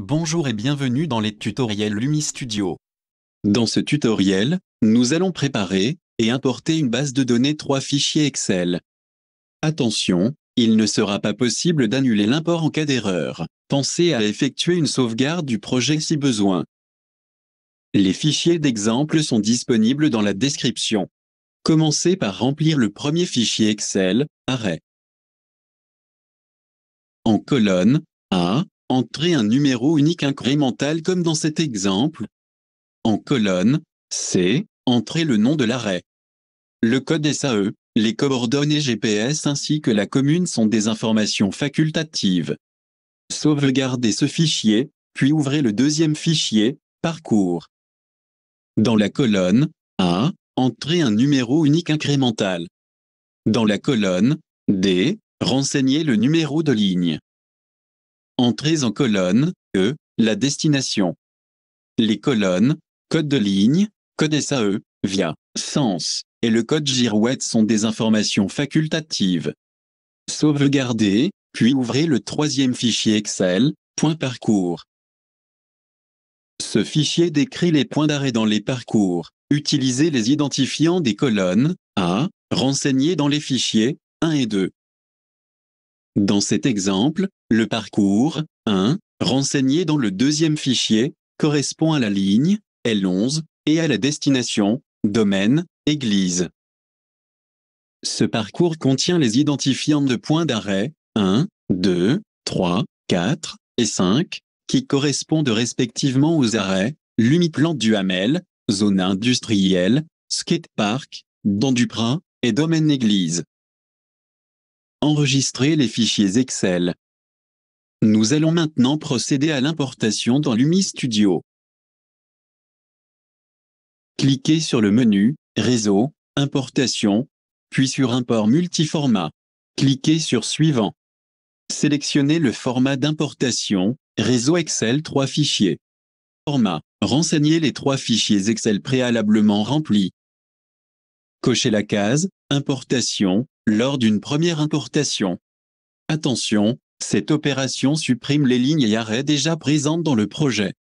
Bonjour et bienvenue dans les tutoriels Lumi Studio. Dans ce tutoriel, nous allons préparer et importer une base de données 3 fichiers Excel. Attention, il ne sera pas possible d'annuler l'import en cas d'erreur. Pensez à effectuer une sauvegarde du projet si besoin. Les fichiers d'exemple sont disponibles dans la description. Commencez par remplir le premier fichier Excel, arrêt. En colonne A, entrez un numéro unique incrémental comme dans cet exemple. En colonne C, entrez le nom de l'arrêt. Le code SAE, les coordonnées GPS ainsi que la commune sont des informations facultatives. Sauvegardez ce fichier, puis ouvrez le deuxième fichier, parcours. Dans la colonne A, entrez un numéro unique incrémental. Dans la colonne D, renseignez le numéro de ligne. Entrez en colonne E, la destination. Les colonnes code de ligne, code SAE, via sens, et le code girouette sont des informations facultatives. Sauvegardez, puis ouvrez le troisième fichier Excel, point parcours. Ce fichier décrit les points d'arrêt dans les parcours. Utilisez les identifiants des colonnes A, renseignés dans les fichiers 1 et 2. Dans cet exemple, le parcours 1, renseigné dans le deuxième fichier, correspond à la ligne L11 et à la destination domaine, église. Ce parcours contient les identifiants de points d'arrêt 1, 2, 3, 4 et 5, qui correspondent respectivement aux arrêts Lumiplan du Hamel, zone industrielle, skatepark, Dent du Prat et domaine église. Enregistrez les fichiers Excel. Nous allons maintenant procéder à l'importation dans Lumi Studio. Cliquez sur le menu « Réseau »,« Importation », puis sur « Import multiformat ». Cliquez sur « Suivant ». Sélectionnez le format d'importation « Réseau Excel 3 fichiers ». Format. Renseignez les 3 fichiers Excel préalablement remplis. Cochez la case « Importation » lors d'une première importation. Attention, cette opération supprime les lignes et arrêts déjà présentes dans le projet.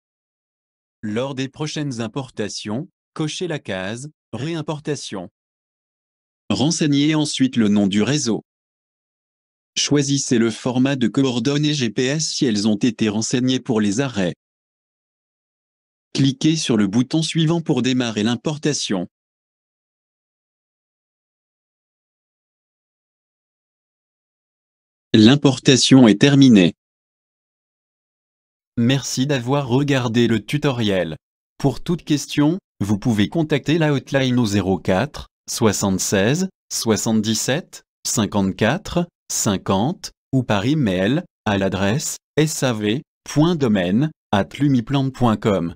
Lors des prochaines importations, cochez la case « Réimportation ». Renseignez ensuite le nom du réseau. Choisissez le format de coordonnées GPS si elles ont été renseignées pour les arrêts. Cliquez sur le bouton suivant pour démarrer l'importation. L'importation est terminée. Merci d'avoir regardé le tutoriel. Pour toute question, vous pouvez contacter la hotline au 04 76 77 54 50 ou par email à l'adresse sav.domaine@lumiplan.com.